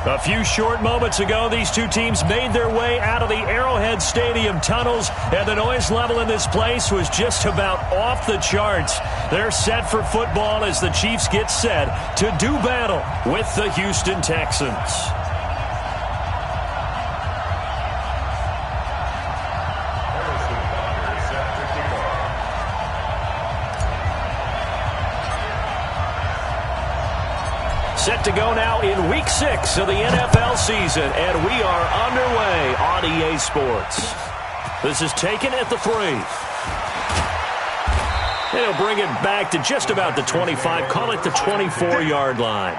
A few short moments ago, these two teams made their way out of the Arrowhead Stadium tunnels, and the noise level in this place was just about off the charts. They're set for football as the Chiefs get set to do battle with the Houston Texans. Set to go now in Week 6 of the NFL season, and we are underway on EA Sports. This is taken at the 3. And he'll bring it back to just about the 25, call it the 24-yard line.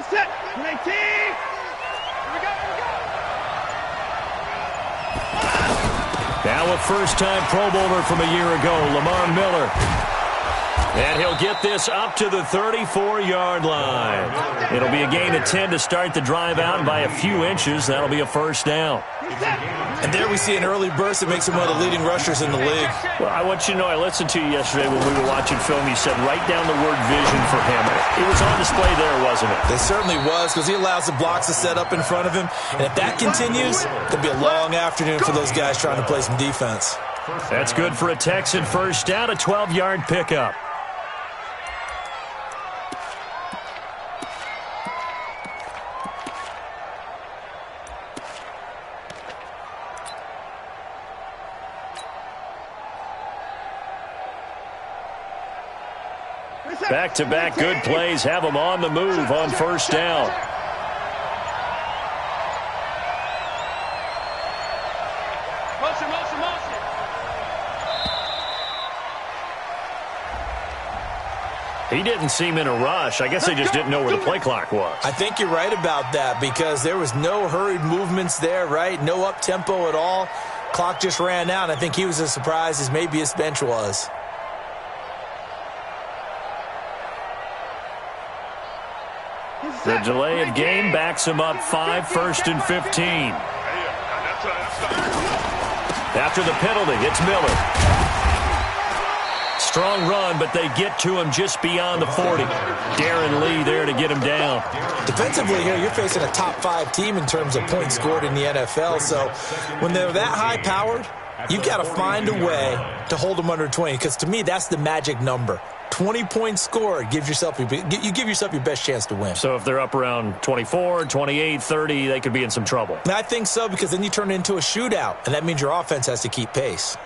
Set. 19. Here we go. Now a first-time Pro Bowler from a year ago, Lamar Miller. And he'll get this up to the 34-yard line. It'll be a gain of 10 to start the drive out, and by a few inches, that'll be a first down. And there we see an early burst that makes him one of the leading rushers in the league. Well, I want you to know, I listened to you yesterday when we were watching film. You said write down the word vision for him. It was on display there, wasn't it? It certainly was, because he allows the blocks to set up in front of him. And if that continues, it'll be a long afternoon for those guys trying to play some defense. That's good for a Texan first down, a 12-yard pickup. Back-to-back good plays have them on the move on first down. Motion. He didn't seem in a rush. I guess they just didn't know where the play clock was. I think you're right about that, because there was no hurried movements there, right? No up-tempo at all. Clock just ran out. I think he was as surprised as maybe his bench was. The delay of game backs him up 5, 1st and 15. After the penalty, it's Miller. Strong run, but they get to him just beyond the 40. Darren Lee there to get him down. Defensively here, you're facing a top-5 team in terms of points scored in the NFL. So when they're that high-powered, you've got to find a way to hold them under 20, because to me, that's the magic number. 20 points scored, you give yourself your best chance to win. So if they're up around 24, 28, 30, they could be in some trouble. And I think so, because then you turn it into a shootout, and that means your offense has to keep pace.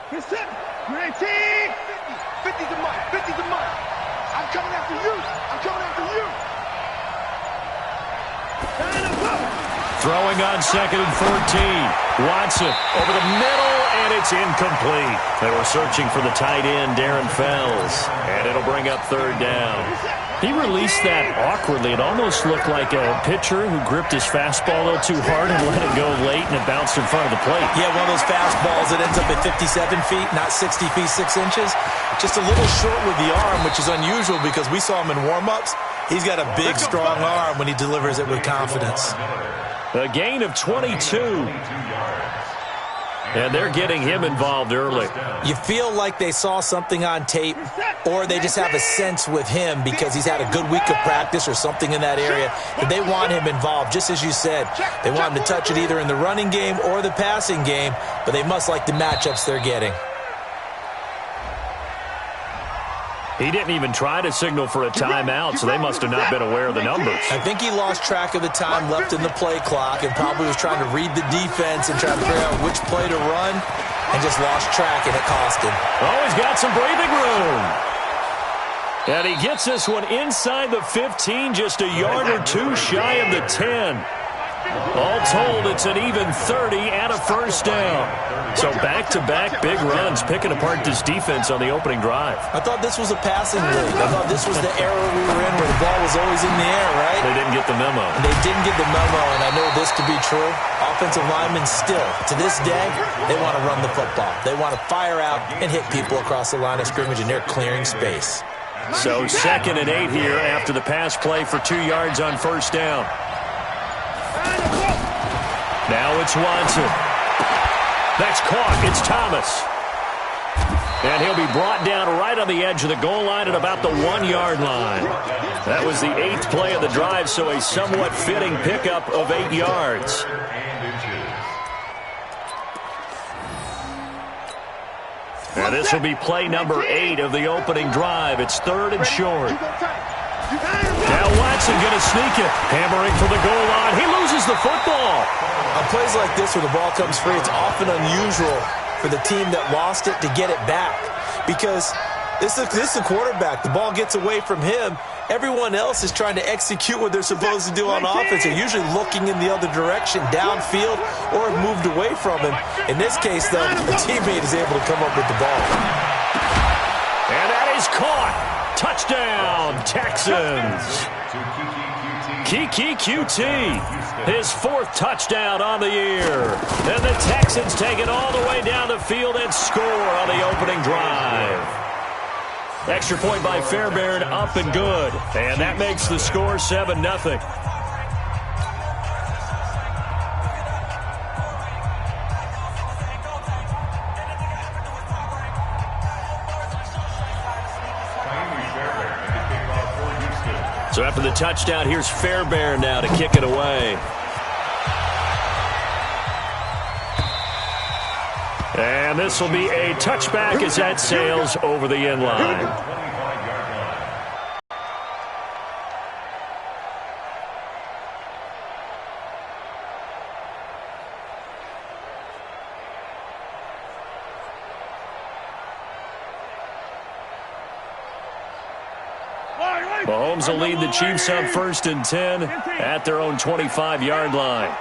He's set. 19. 50 to Mike. 50 to Mike. I'm coming after you. Throwing on 2nd and 14. Watson over the middle, and it's incomplete. They were searching for the tight end, Darren Fells, and it'll bring up 3rd down. He released that awkwardly. It almost looked like a pitcher who gripped his fastball a little too hard and let it go late, and it bounced in front of the plate. Yeah, one of those fastballs that ends up at 57 feet, not 60 feet, 6 inches. Just a little short with the arm, which is unusual because we saw him in warm-ups. He's got a big, strong arm when he delivers it with confidence. A gain of 22. And they're getting him involved early. You feel like they saw something on tape, or they just have a sense with him because he's had a good week of practice or something in that area that they want him involved, just as you said. They want him to touch it either in the running game or the passing game, but they must like the matchups they're getting. He didn't even try to signal for a timeout, so they must have not been aware of the numbers. I think he lost track of the time left in the play clock and probably was trying to read the defense and try to figure out which play to run, and just lost track, and it cost him. Oh, he's got some breathing room. And he gets this one inside the 15, just a yard or two shy of the 10. All told, it's an even 30 and a first down. So back-to-back big runs, picking apart this defense on the opening drive. I thought this was a passing league. I thought this was the era we were in where the ball was always in the air, right? They didn't get the memo. They didn't get the memo, and I know this to be true. Offensive linemen still, to this day, they want to run the football. They want to fire out and hit people across the line of scrimmage, and they're clearing space. So 2nd and 8 here after the pass play for 2 yards on first down. Now it's Watson. That's caught. It's Thomas. And he'll be brought down right on the edge of the goal line at about the 1-yard line. That was the 8th play of the drive, so a somewhat fitting pickup of 8 yards. Now this will be play number 8 of the opening drive. It's 3rd and short. Now Watson going to sneak it. Hammering for the goal line. He loses the football. On plays like this where the ball comes free, it's often unusual for the team that lost it to get it back. Because this is the quarterback. The ball gets away from him. Everyone else is trying to execute what they're supposed to do on offense. They're usually looking in the other direction, downfield, or moved away from him. In this case, though, a teammate is able to come up with the ball. And that is caught. Touchdown, Texans. Kiki QT, his 4th touchdown on the year. And the Texans take it all the way down the field and score on the opening drive. Extra point by Fairbairn, up and good. And that makes the score 7-0. So after the touchdown, here's Fairbairn now to kick it away. And this will be a touchback as that sails over the end line. Mahomes will lead the Chiefs up 1st and 10 at their own 25-yard line.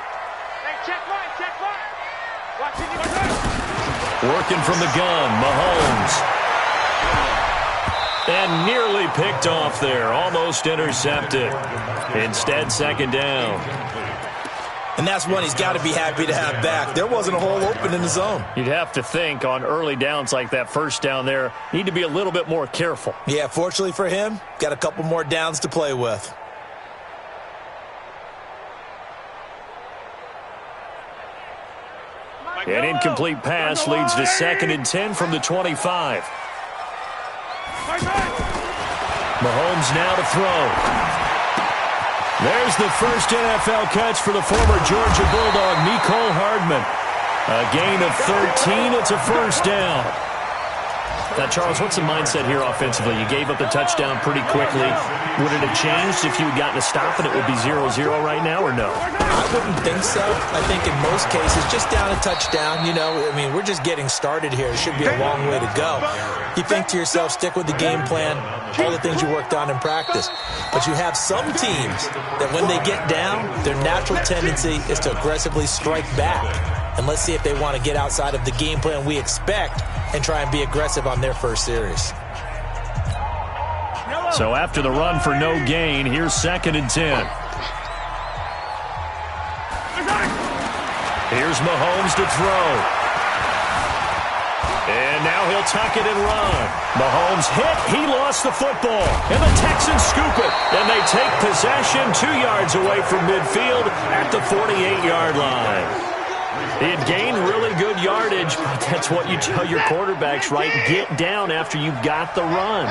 Working from the gun, Mahomes. And nearly picked off there, almost intercepted. Instead, 2nd down. And that's one he's got to be happy to have back. There wasn't a hole open in the zone. You'd have to think on early downs like that first down there, need to be a little bit more careful. Yeah, fortunately for him, got a couple more downs to play with. An incomplete pass leads to 2nd and 10 from the 25. Mahomes now to throw. There's the first NFL catch for the former Georgia Bulldog, Mecole Hardman. A gain of 13. It's a first down. Now, Charles, what's the mindset here offensively? You gave up the touchdown pretty quickly. Would it have changed if you had gotten a stop and it would be 0-0 right now, or no? I wouldn't think so. I think in most cases, just down a touchdown, you know, I mean, we're just getting started here. It should be a long way to go. You think to yourself, stick with the game plan, all the things you worked on in practice. But you have some teams that when they get down, their natural tendency is to aggressively strike back. And let's see if they want to get outside of the game plan we expect and try and be aggressive on their first series. So after the run for no gain, here's 2nd and 10. Here's Mahomes to throw. And now he'll tuck it and run. Mahomes hit. He lost the football. And the Texans scoop it. And they take possession 2 yards away from midfield at the 48-yard line. He had gained really good yardage, but that's what you tell your quarterbacks, right? Get down after you've got the run.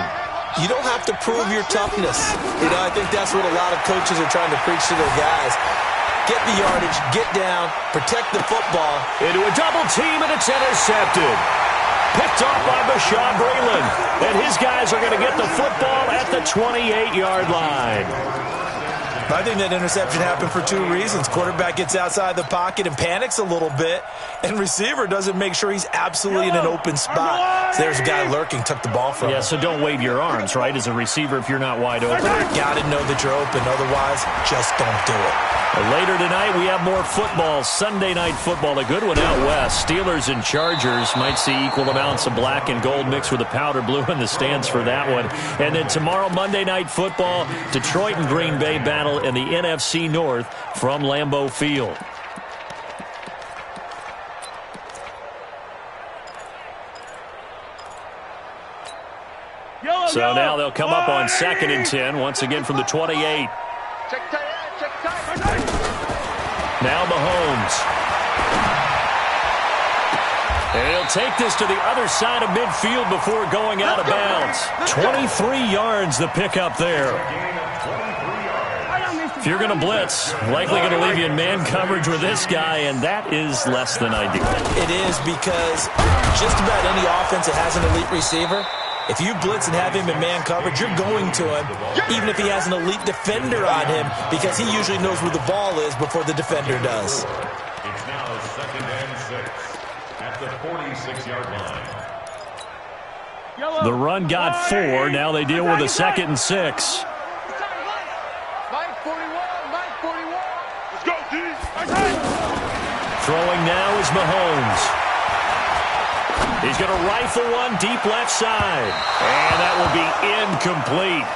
You don't have to prove your toughness. You know, I think that's what a lot of coaches are trying to preach to their guys. Get the yardage, get down, protect the football. Into a double team, and it's intercepted. Picked off by Bashaud Breeland. And his guys are going to get the football at the 28-yard line. I think that interception happened for 2 reasons. Quarterback gets outside the pocket and panics a little bit, and receiver doesn't make sure he's absolutely in an open spot. So there's a guy lurking, took the ball from him. Yeah, so don't wave your arms, right, as a receiver if you're not wide open. Got to know that you're open. Otherwise, just don't do it. Later tonight, we have more football, Sunday night football, a good one out west. Steelers and Chargers might see equal amounts of black and gold mixed with the powder blue in the stands for that one. And then tomorrow, Monday night football, Detroit and Green Bay battle in the NFC North from Lambeau Field. So now they'll come up on 2nd and 10, once again from the 28. Now Mahomes. And he'll take this to the other side of midfield before going out of bounds. 23 yards the pickup there. If you're going to blitz, likely going to leave you in man coverage with this guy, and that is less than ideal. It is, because just about any offense that has an elite receiver, if you blitz and have him in man coverage, you're going to him, even if he has an elite defender on him, because he usually knows where the ball is before the defender does. It's now 2nd and 6 at the 46-yard line. The run got 4. Now they deal with a 2nd and 6. Throwing now is Mahomes. He's going to rifle one deep left side. And that will be incomplete.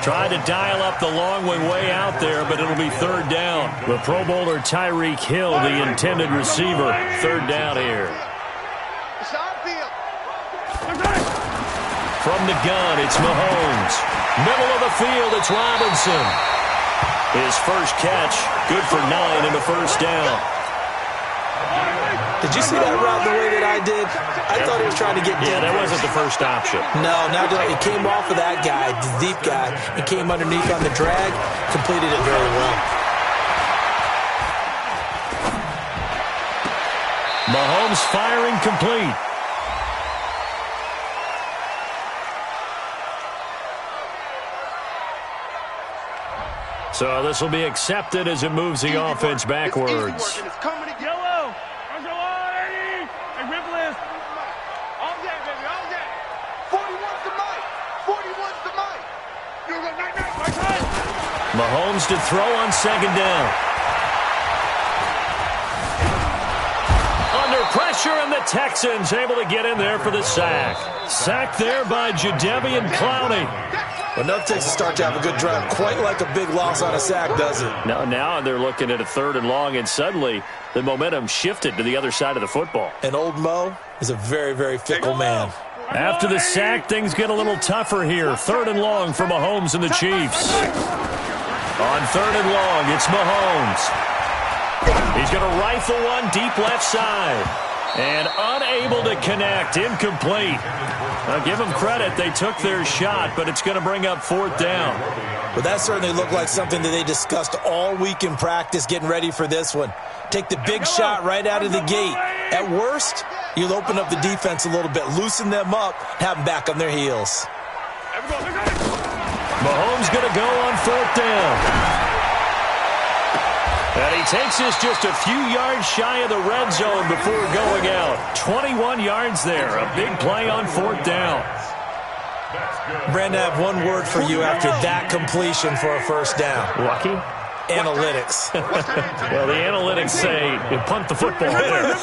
Tried to dial up the long way out there, but it'll be 3rd down. The Pro Bowler Tyreek Hill, the intended receiver. 3rd down here. From the gun, it's Mahomes. Middle of the field, it's Robinson. His first catch, good for 9 and a 1st down. Did you see that route the way that I did? I thought he was trying to get deep. Yeah, that wasn't the first option. No, now it came off of that guy, the deep guy, and came underneath on the drag, completed it very well. Mahomes firing complete. So this will be accepted as it moves the offense backwards. Mahomes to throw on 2nd down. Under pressure, and the Texans able to get in there for the sack. Sacked there by Jadeveon Clowney. Well, enough takes to start to have a good drive. Quite like a big loss on a sack, does it? Now they're looking at a 3rd and long, and suddenly the momentum shifted to the other side of the football. And old Mo is a very, very fickle man. After the sack, things get a little tougher here. 3rd and long for Mahomes and the Chiefs. On 3rd and long, it's Mahomes. He's going to rifle one deep left side. And unable to connect, incomplete. Now, give them credit, they took their shot, but it's going to bring up 4th down. Well, that certainly looked like something that they discussed all week in practice, getting ready for this one. Take the big shot right out of the gate. At worst, you'll open up the defense a little bit, loosen them up, have them back on their heels. Mahomes going to go on 4th down. And he takes this just a few yards shy of the red zone before going out. 21 yards there. A big play on 4th down. Brandon, I have one word for you after that completion for a 1st down. Lucky? Analytics. Well, the analytics say you punt the football there.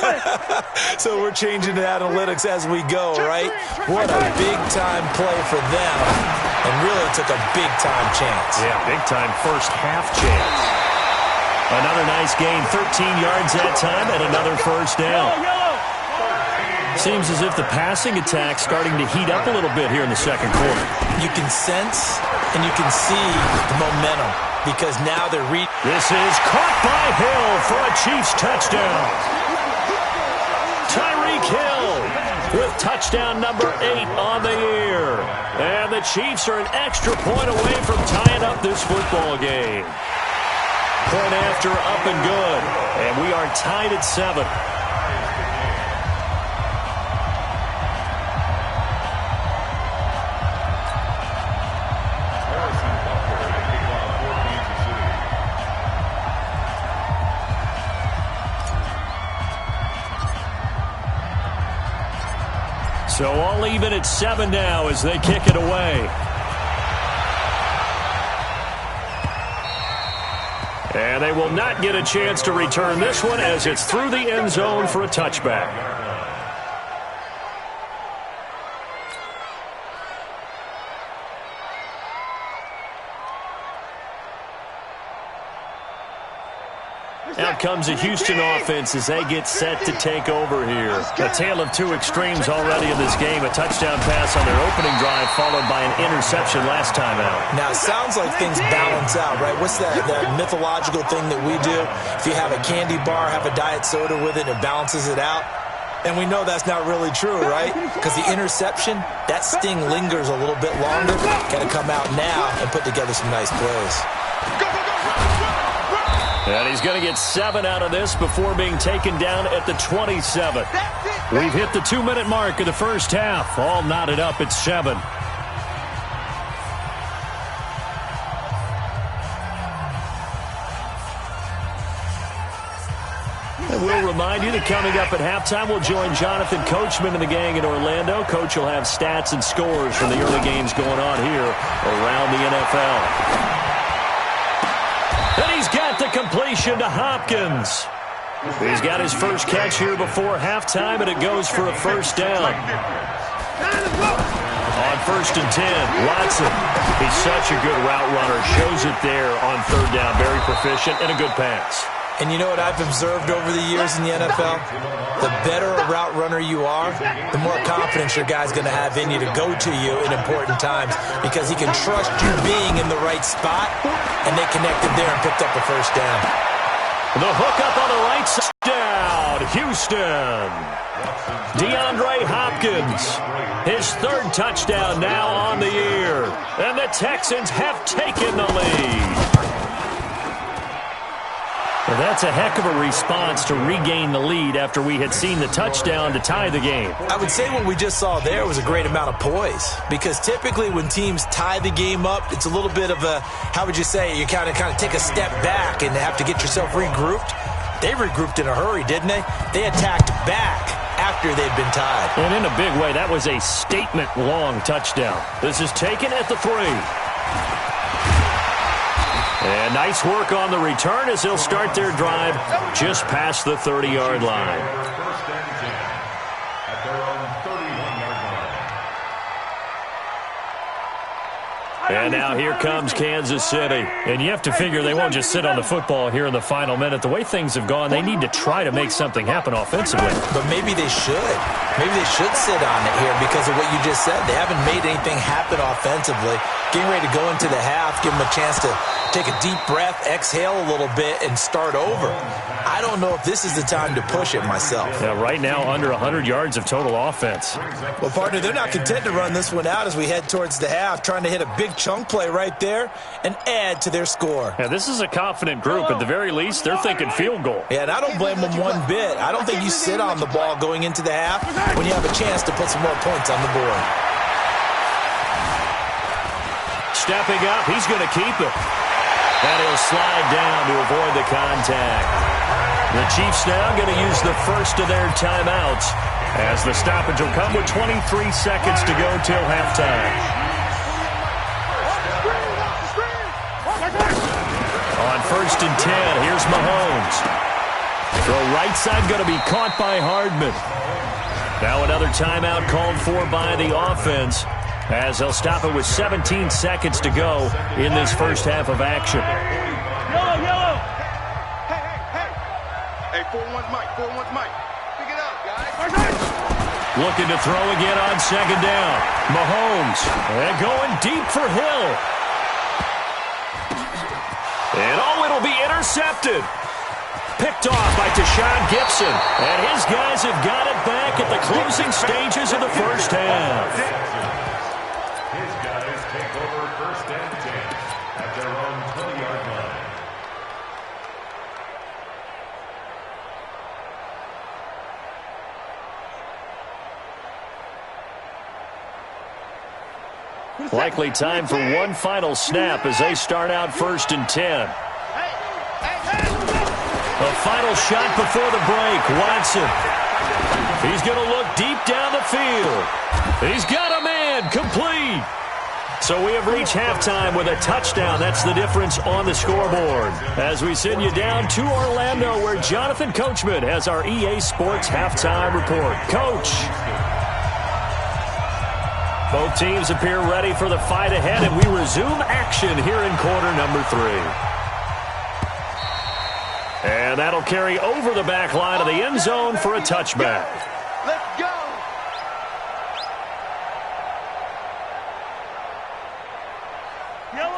So we're changing to analytics as we go, right? What a big-time play for them. And really took a big-time chance. Yeah, big-time first half chance. Another nice gain, 13 yards that time, and another 1st down. Seems as if the passing attack's starting to heat up a little bit here in the 2nd quarter. You can sense and you can see the momentum because now they're This is caught by Hill for a Chiefs touchdown. Tyreek Hill with touchdown number 8 on the year. And the Chiefs are an extra point away from tying up this football game. Point after, up and good. And we are tied at 7. So all even at 7 now as they kick it away. And they will not get a chance to return this one as it's through the end zone for a touchback. Out comes a Houston offense as they get set to take over here. A tale of two extremes already in this game. A touchdown pass on their opening drive followed by an interception last time out. Now, it sounds like things balance out, right? What's that mythological thing that we do? If you have a candy bar, have a diet soda with it, it balances it out. And we know that's not really true, right? Because the interception, that sting lingers a little bit longer. Got to come out now and put together some nice plays. And he's going to get 7 out of this before being taken down at the 27. We've hit the 2-minute mark of the first half. All knotted up at 7. And we'll remind you that coming up at halftime, we'll join Jonathan Coachman and the gang in Orlando. Coach will have stats and scores from the early games going on here around the NFL. And he's got the completion to Hopkins. He's got his first catch here before halftime, and it goes for a first down. On 1st and 10, Watson. He's such a good route runner. Shows it there on 3rd down. Very proficient and a good pass. And you know what I've observed over the years in the NFL? The better a route runner you are, the more confidence your guy's going to have in you to go to you in important times because he can trust you being in the right spot, and they connected there and picked up a first down. The hook up on the right side. Down, Houston. DeAndre Hopkins, his 3rd touchdown now on the year. And the Texans have taken the lead. Well, that's a heck of a response to regain the lead after we had seen the touchdown to tie the game. I would say what we just saw there was a great amount of poise because typically when teams tie the game up, it's a little bit of a, how would you say, you kind of take a step back and have to get yourself regrouped. They regrouped in a hurry, didn't they? They attacked back after they'd been tied. And in a big way, that was a statement-long touchdown. This is taken at the 3. And nice work on the return as they'll start their drive just past the 30-yard line. First and 10 at their own 31-yard line. And now here comes Kansas City. And you have to figure they won't just sit on the football here in the final minute. The way things have gone, they need to try to make something happen offensively. But maybe they should. Maybe they should sit on it here because of what you just said. They haven't made anything happen offensively. Getting ready to go into the half, give them a chance to take a deep breath, exhale a little bit, and start over. I don't know if this is the time to push it myself. Yeah, right now under 100 yards of total offense. Well, partner, they're not content to run this one out as we head towards the half, trying to hit a big chunk play right there and add to their score. Yeah, this is a confident group. At the very least, they're thinking field goal. Yeah, and I don't blame them one bit. I don't think you sit on the ball going into the half when you have a chance to put some more points on the board. Stepping up, he's going to keep it. And he'll slide down to avoid the contact. The Chiefs now going to use the first of their timeouts as the stoppage will come with 23 seconds to go till halftime. On 1st and 10, here's Mahomes. Throw right side going to be caught by Hardman. Now another timeout called for by the offense as they'll stop it with 17 seconds to go in this first half of action. Yellow. Hey, 4-1 Mike. Pick it up, guys. Looking to throw again on 2nd down. Mahomes. And going deep for Hill. And it'll be intercepted. Picked off by Tashawn Gibson. And his guys have got it back at the closing stages of the first half. His guys take over 1st and 10 at their own 20-yard line. Likely time for one final snap as they start out 1st and 10. A final shot before the break. Watson. He's going to look deep down the field. He's got a man. Complete. So we have reached halftime with a touchdown. That's the difference on the scoreboard. As we send you down to Orlando, where Jonathan Coachman has our EA Sports halftime report. Coach. Both teams appear ready for the fight ahead, and we resume action here in quarter number 3. And that'll carry over the back line of the end zone for a touchback. Let's go.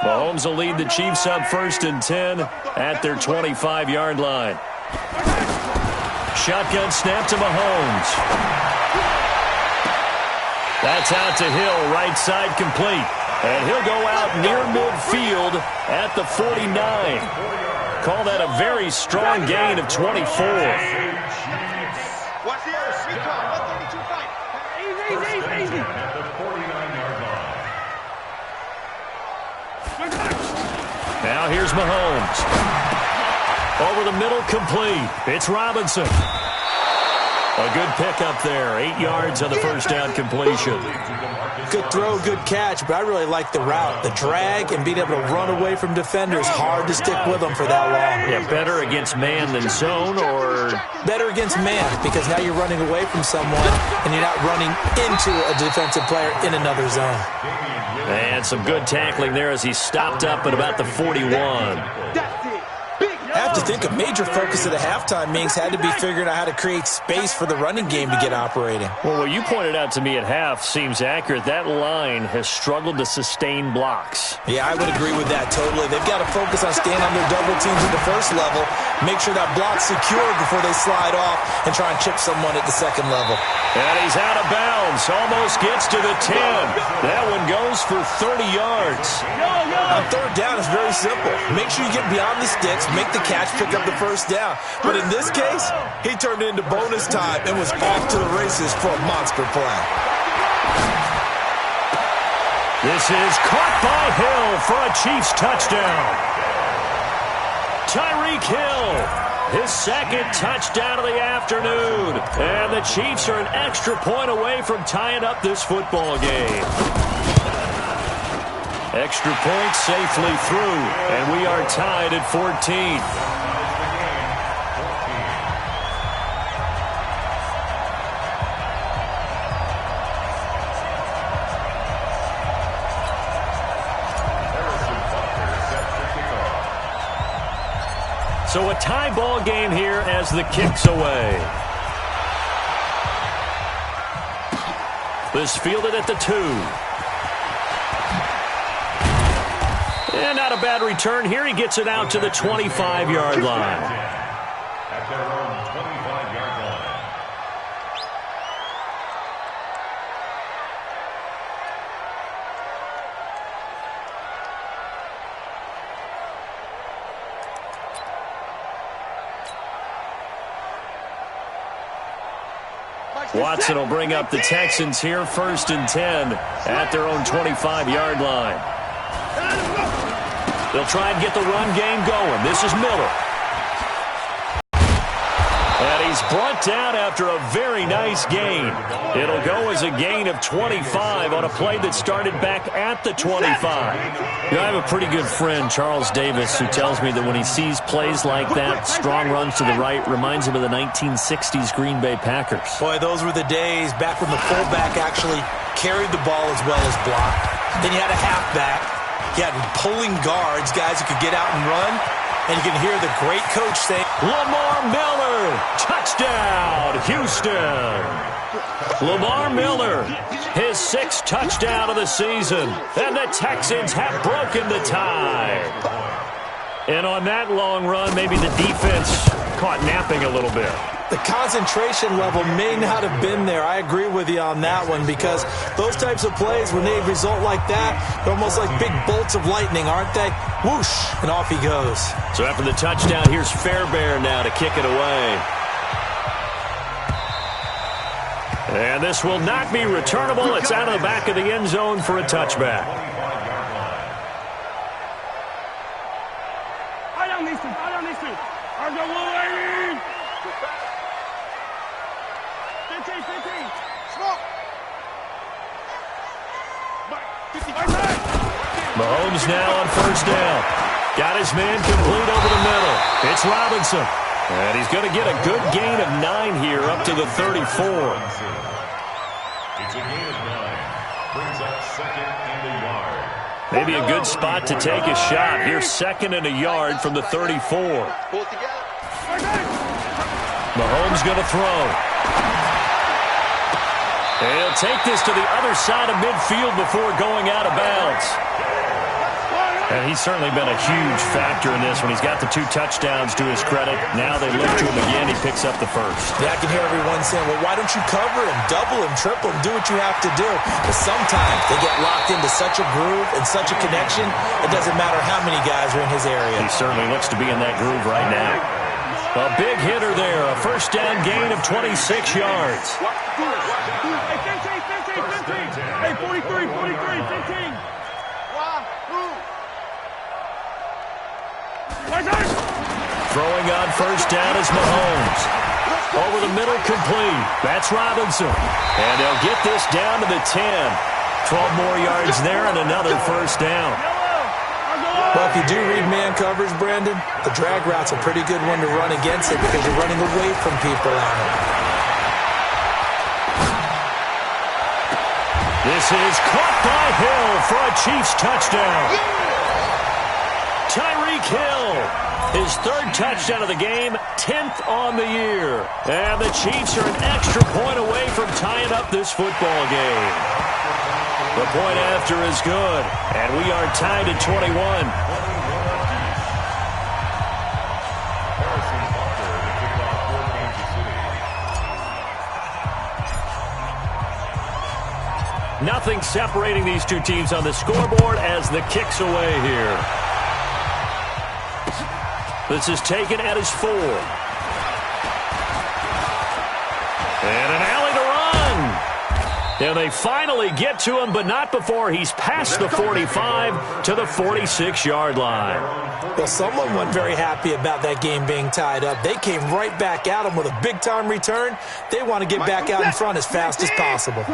Mahomes will lead the Chiefs up 1st and 10 at their 25-yard line. Shotgun snap to Mahomes. That's out to Hill, right side complete. And he'll go out near midfield at the 49. Call that a very strong gain of 24. Watch the recall. 132 fight. Easy. At the 49-yard line. Now here's Mahomes. Over the middle, complete. It's Robinson. A good pickup there. 8 yards on the first down completion. Good throw, good catch, but I really like the route. The drag and being able to run away from defenders. Hard to stick with them for that long. Yeah, better against man than zone, or better against man, because now you're running away from someone and you're not running into a defensive player in another zone. And some good tackling there as he stopped up at about the 41. I have to think a major focus of the halftime meetings had to be figuring out how to create space for the running game to get operating. Well, what you pointed out to me at half seems accurate. That line has struggled to sustain blocks. Yeah, I would agree with that totally. They've got to focus on staying on their double teams at the first level, make sure that block's secured before they slide off and try and chip someone at the second level. And he's out of bounds. Almost gets to the 10. That one goes for 30 yards. On third down, it's very simple. Make sure you get beyond the sticks, make the catch, pick up the first down. But in this case, he turned it into bonus time and was off to the races for a monster play. This is caught by Hill for a Chiefs touchdown. Tyreek Hill, his second touchdown of the afternoon. And the Chiefs are an extra point away from tying up this football game. Extra point safely through, and we are tied at 14. So a tie ball game here as the kick's away. This fielded at the 2. And not a bad return here. He gets it out to the 25-yard line. At their own 25-yard line. Watson will bring up the Texans here, 1st and 10 at their own 25-yard line. They'll try and get the run game going. This is Miller. And he's brought down after a very nice gain. It'll go as a gain of 25 on a play that started back at the 25. You know, I have a pretty good friend, Charles Davis, who tells me that when he sees plays like that, strong runs to the right, reminds him of the 1960s Green Bay Packers. Boy, those were the days back when the fullback actually carried the ball as well as blocked. Then you had a halfback. You had pulling guards, guys who could get out and run. And you can hear the great coach say, Lamar Miller, touchdown, Houston. Lamar Miller, his 6th touchdown of the season. And the Texans have broken the tie. And on that long run, maybe the defense caught napping a little bit. The concentration level may not have been there. I agree with you on that one, because those types of plays, when they result like that, they're almost like big bolts of lightning, aren't they? Whoosh, and off he goes. So after the touchdown, here's Fairbairn now to kick it away. And this will not be returnable. It's out of the back of the end zone for a touchback. I don't need to. I'm the one. 15. Smoke. 50. Mahomes now on first down. Got his man complete over the middle. It's Robinson. And he's going to get a good gain of 9 here up to the 34. It's a gain of 9. Brings up 2nd and a yard. Maybe a good spot to take a shot. Here's 2nd and a yard from the 34. Mahomes going to throw. And he'll take this to the other side of midfield before going out of bounds. And he's certainly been a huge factor in this when he's got the 2 touchdowns to his credit. Now they look to him again. He picks up the first. Yeah, I can hear everyone saying, well, why don't you cover him, double him, triple him, do what you have to do. But sometimes they get locked into such a groove and such a connection, it doesn't matter how many guys are in his area. He certainly looks to be in that groove right now. A big hitter there, a first down gain of 26 yards. Hey, 43, 15. Throwing on first down is Mahomes. Over the middle, complete. That's Robinson. And they'll get this down to the 10. 12 more yards there and another first down. Well, if you do read man coverage, Brandon, the drag route's a pretty good one to run against it because you're running away from people on it. This is caught by Hill for a Chiefs touchdown. Tyreek Hill, his 3rd touchdown of the game, 10th on the year. And the Chiefs are an extra point away from tying up this football game. The point after is good, and we are tied at 21. Nothing separating these two teams on the scoreboard as the kick's away here. This is taken at his 4. And an alley to run. And they finally get to him, but not before he's past the 45 to the 46-yard line. Well, someone wasn't very happy about that game being tied up. They came right back at him with a big-time return. They want to get back out in front as fast as possible.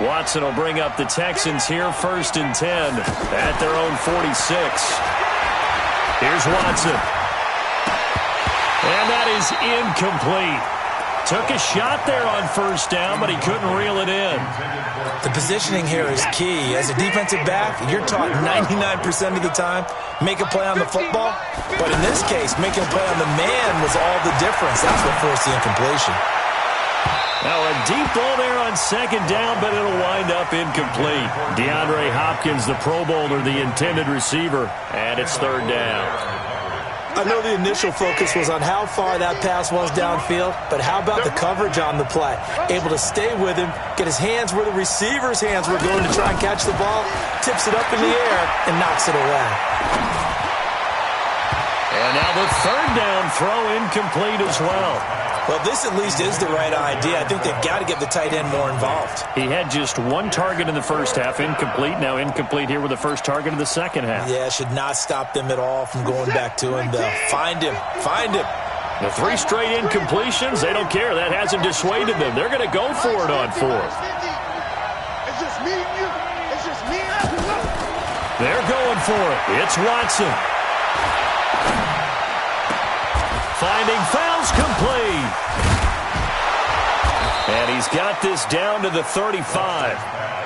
Watson will bring up the Texans here, 1st and 10 at their own 46. Here's Watson. And that is incomplete. Took a shot there on first down, but he couldn't reel it in. The positioning here is key. As a defensive back, you're taught 99% of the time, make a play on the football. But in this case, making a play on the man was all the difference. That's what forced the incompletion. Now a deep ball there on 2nd down, but it'll wind up incomplete. DeAndre Hopkins, the Pro Bowler, the intended receiver, and it's 3rd down. I know the initial focus was on how far that pass was downfield, but how about the coverage on the play? Able to stay with him, get his hands where the receiver's hands were going to try and catch the ball, tips it up in the air, and knocks it away. And now the 3rd down throw incomplete as well. Well, this at least is the right idea. I think they've got to get the tight end more involved. He had just 1 target in the first half, incomplete. Now incomplete here with the first target in the second half. Yeah, should not stop them at all from going back to him, though. Find him. Find him. The 3 straight incompletions, they don't care. That hasn't dissuaded them. They're going to go for it on 4th. It's just me and you. It's just me and you. They're going for it. It's Watson. Finding fouls complete. And he's got this down to the 35.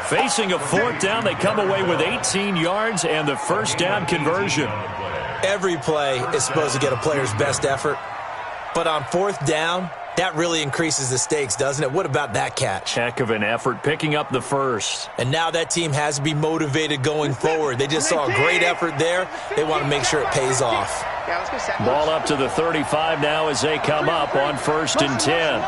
Facing a 4th down, they come away with 18 yards and the first down conversion. Every play is supposed to get a player's best effort. But on 4th down, that really increases the stakes, doesn't it? What about that catch? Heck of an effort, picking up the first. And now that team has to be motivated going forward. They just saw a great effort there. They want to make sure it pays off. Ball up to the 35 now as they come up on 1st and 10.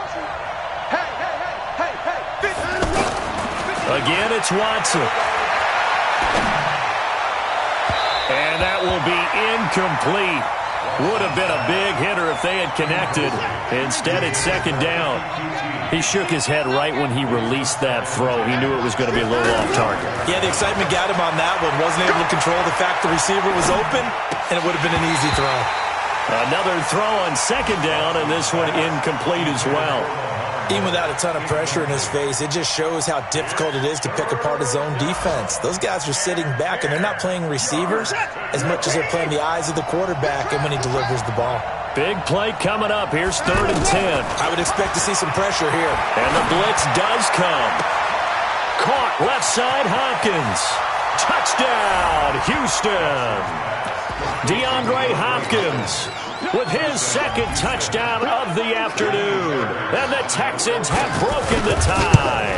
Again, it's Watson. And that will be incomplete. Would have been a big hitter if they had connected. Instead, it's 2nd down. He shook his head right when he released that throw. He knew it was going to be a little off target. Yeah, the excitement got him on that one. Wasn't able to control the fact the receiver was open, and it would have been an easy throw. Another throw on 2nd down, and this one incomplete as well. Even without a ton of pressure in his face, it just shows how difficult it is to pick apart his own defense. Those guys are sitting back, and they're not playing receivers as much as they're playing the eyes of the quarterback and when he delivers the ball. Big play coming up. Here's 3rd and 10. I would expect to see some pressure here. And the blitz does come. Caught left side, Hopkins. Touchdown, Houston. DeAndre Hopkins with his 2nd touchdown of the afternoon. And the Texans have broken the tie.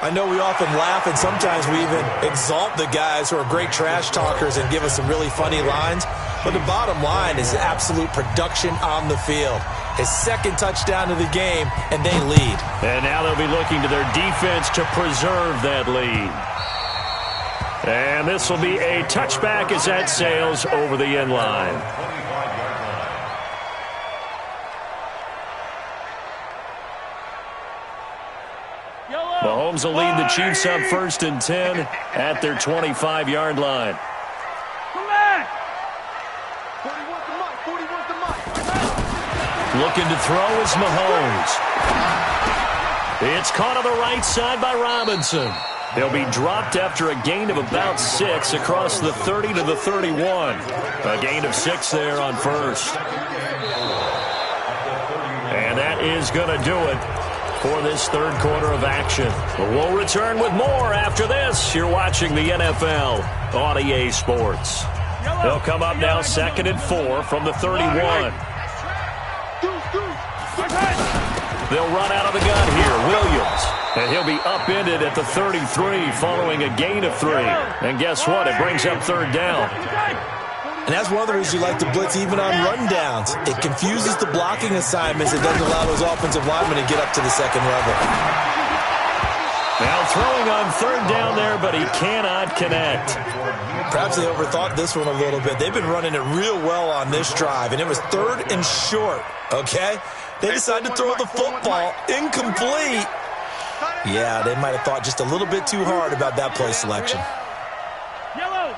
I know we often laugh, and sometimes we even exalt the guys who are great trash talkers and give us some really funny lines. But the bottom line is absolute production on the field. His 2nd touchdown of the game, and they lead. And now they'll be looking to their defense to preserve that lead. And this will be a touchback as that sails over the end line. Mahomes will lead the Chiefs up 1st and 10 at their 25-yard line. Looking to throw is Mahomes. It's caught on the right side by Robinson. They'll be dropped after a gain of about 6 across the 30 to the 31. A gain of 6 there on 1st. And that is going to do it for this 3rd quarter of action. We'll return with more after this. You're watching the NFL on EA Sports. They'll come up now 2nd and 4 from the 31. They'll run out of the gun here. Williams. And he'll be upended at the 33 following a gain of 3. And guess what? It brings up 3rd down. And that's one of the reasons you like to blitz even on rundowns. It confuses the blocking assignments. It doesn't allow those offensive linemen to get up to the 2nd level. Now throwing on 3rd down there, but he cannot connect. Perhaps they overthought this one a little bit. They've been running it real well on this drive, and it was 3rd and short, okay? They decided to throw the football incomplete. Yeah, they might have thought just a little bit too hard about that play selection. Yellow.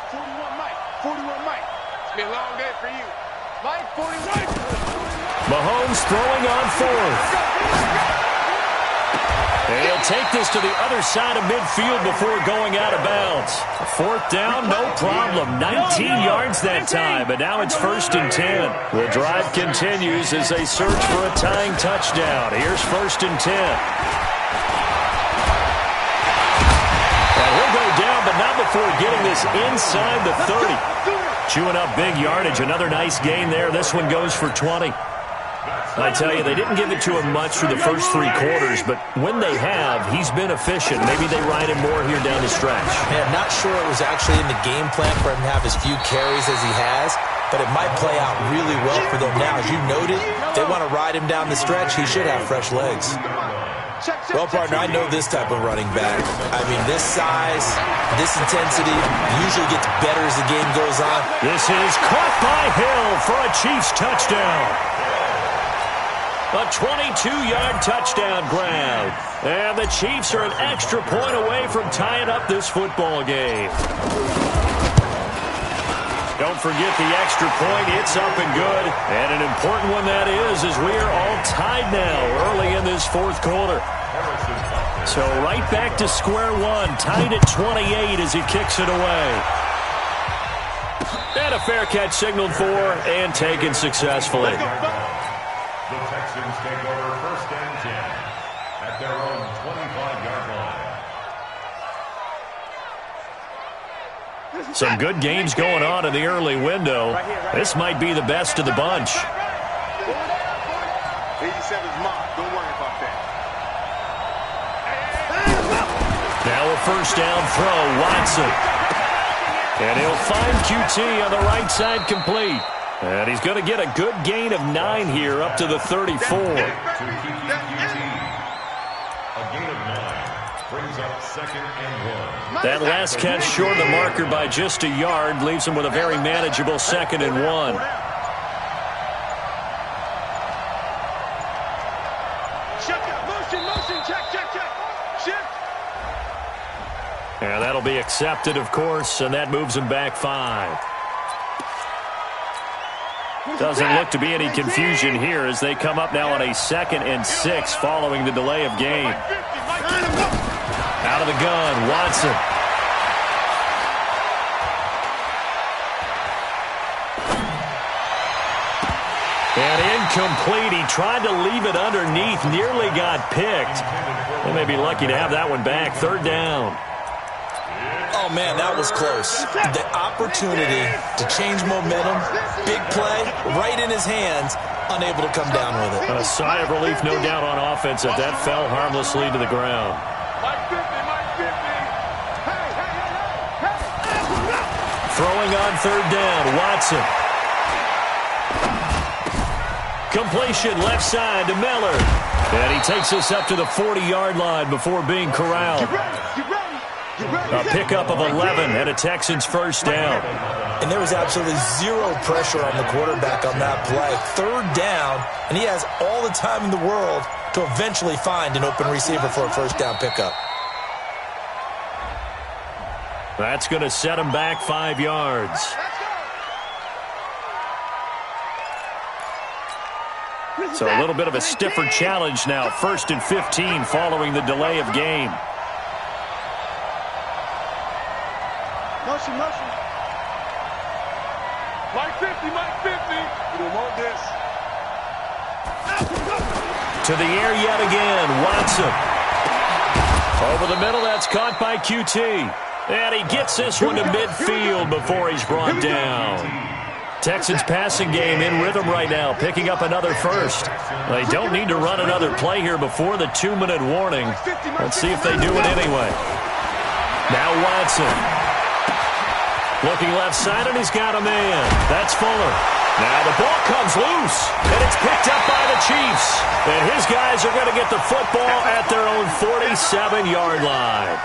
41 Mike. 41 Mike. It's been a long day for you. Mike, 41. Mahomes throwing on 4th. He'll take this to the other side of midfield before going out of bounds. 4th down, no problem. 19 yards that time, but now it's 1st and 10. The drive continues as they search for a tying touchdown. Here's 1st and 10. And he'll go down, but not before getting this inside the 30. Chewing up big yardage. Another nice gain there. This one goes for 20. I tell you, they didn't give it to him much through the first 3 quarters, but when they have, he's been efficient. Maybe they ride him more here down the stretch. Man, not sure it was actually in the game plan for him to have as few carries as he has, but it might play out really well for them now. As you noted, they want to ride him down the stretch. He should have fresh legs. Well, partner, I know this type of running back. I mean, this size, this intensity usually gets better as the game goes on. This is caught by Hill for a Chiefs touchdown. A 22-yard touchdown grab. And the Chiefs are an extra point away from tying up this football game. Don't forget the extra point. It's up and good. And an important one that is, as we are all tied now early in this 4th quarter. So right back to square one. Tied at 28 as he kicks it away. And a fair catch signaled for and taken successfully. The Texans take over 1st and 10 at their own 25-yard line. Some good games going on in the early window. This might be the best of the bunch. 87's mark. Don't worry about that. Now a 1st down throw, Watson. And he'll find QT on the right side complete. And he's going to get a good gain of 9 here up to the 34. To keep QT. A gain of 9 brings up 2nd and 1. That last catch short of the marker by just a yard leaves him with a very manageable 2nd and 1. Motion, check. Shift. And that'll be accepted, of course, and that moves him back 5. Doesn't look to be any confusion here as they come up now on a 2nd and 6 following the delay of game. Out of the gun, Watson. And incomplete. He tried to leave it underneath, nearly got picked. They may be lucky to have that one back. 3rd down. Oh, man, that was close. The opportunity to change momentum, big play, right in his hands, unable to come down with it. A sigh of relief, no doubt, on offense if that fell harmlessly to the ground. Throwing on 3rd down, Watson. Completion left side to Miller. And he takes us up to the 40-yard line before being corralled. A pickup of 11 and a Texans 1st down. And there was absolutely zero pressure on the quarterback on that play. 3rd down, and he has all the time in the world to eventually find an open receiver for a 1st down pickup. That's going to set him back 5 yards. So a little bit of a stiffer challenge now. 1st and 15 following the delay of game. Motion. Mike 50. We don't want this. To the air yet again, Watson. Over the middle, that's caught by QT. And he gets this one to midfield before he's brought down. Texans passing game in rhythm right now, picking up another 1st. They don't need to run another play here before the 2-minute warning. Let's see if they do it anyway. Now Watson. Looking left side, and he's got a man. That's Fuller. Now the ball comes loose, and it's picked up by the Chiefs. And his guys are going to get the football at their own 47-yard line.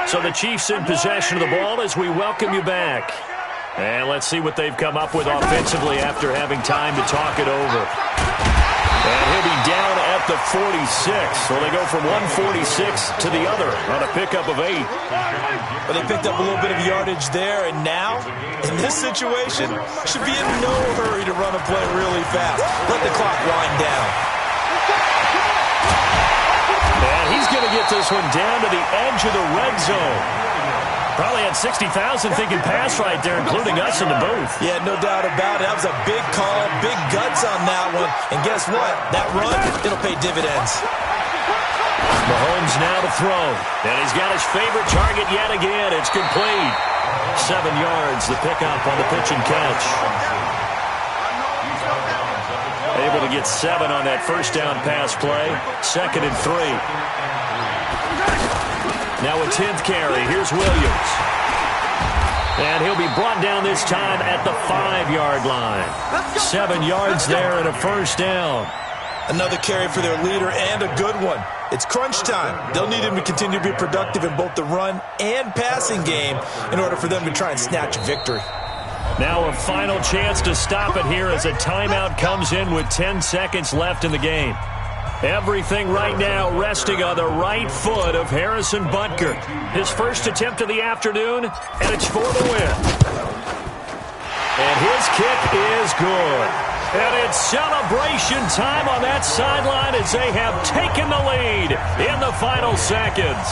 So the Chiefs in possession of the ball as we welcome you back. And let's see what they've come up with offensively after having time to talk it over. And he'll be down at the 46. So they go from 146 to the other on a pickup of 8. But they picked up a little bit of yardage there, and now, in this situation, should be in no hurry to run a play really fast. Let the clock wind down. And he's going to get this one down to the edge of the red zone. Probably had 60,000 thinking pass right there, including us in the booth. Yeah, no doubt about it. That was a big call, big guts on that one. And guess what? That run, it'll pay dividends. Mahomes now to throw. And he's got his favorite target yet again. It's complete. 7 yards, the pickup on the pitch and catch. Able to get 7 on that 1st down pass play. 2nd and 3. Now a 10th carry. Here's Williams. And he'll be brought down this time at the 5-yard line. 7 yards there and a 1st down. Another carry for their leader and a good one. It's crunch time. They'll need him to continue to be productive in both the run and passing game in order for them to try and snatch a victory. Now a final chance to stop it here as a timeout comes in with 10 seconds left in the game. Everything right now resting on the right foot of Harrison Butker. His first attempt of the afternoon, and it's for the win. And his kick is good. And it's celebration time on that sideline as they have taken the lead in the final seconds.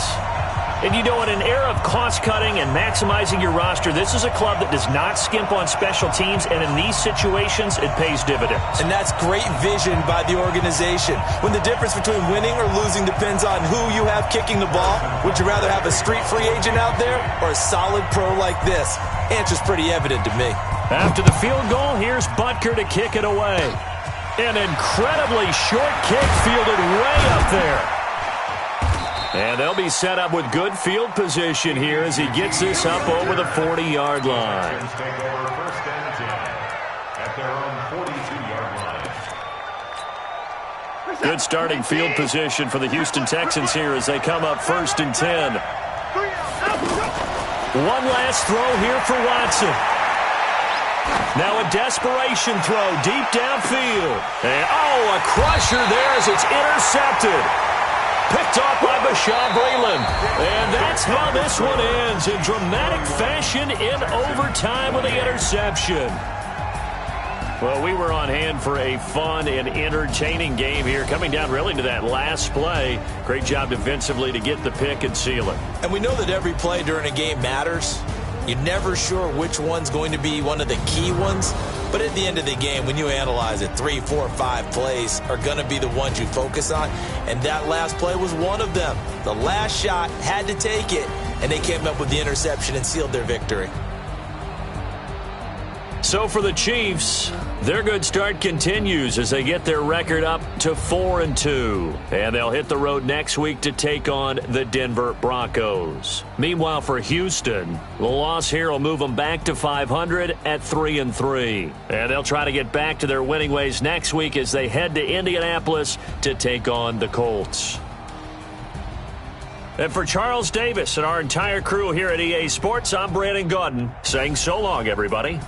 And you know, in an era of cost-cutting and maximizing your roster, this is a club that does not skimp on special teams, and in these situations, it pays dividends. And that's great vision by the organization. When the difference between winning or losing depends on who you have kicking the ball, would you rather have a street free agent out there or a solid pro like this? Answer's pretty evident to me. After the field goal, here's Butker to kick it away. An incredibly short kick fielded way up there. And they'll be set up with good field position here as he gets this up over the 40-yard line. Good starting field position for the Houston Texans here as they come up 1st and 10. One last throw here for Watson. Now a desperation throw deep downfield. And, a crusher there as it's intercepted. Picked off by Bashaud Breeland. And that's how this one ends in dramatic fashion in overtime with the interception. Well, we were on hand for a fun and entertaining game here, coming down really to that last play. Great job defensively to get the pick and seal it. And we know that every play during a game matters. You're never sure which one's going to be one of the key ones. But at the end of the game, when you analyze it, 3, 4, 5 plays are going to be the ones you focus on. And that last play was one of them. The last shot had to take it, and they came up with the interception and sealed their victory. So for the Chiefs, their good start continues as they get their record up to 4-2. And they'll hit the road next week to take on the Denver Broncos. Meanwhile, for Houston, the loss here will move them back to 500 at 3-3. And they'll try to get back to their winning ways next week as they head to Indianapolis to take on the Colts. And for Charles Davis and our entire crew here at EA Sports, I'm Brandon Gaudin saying so long, everybody.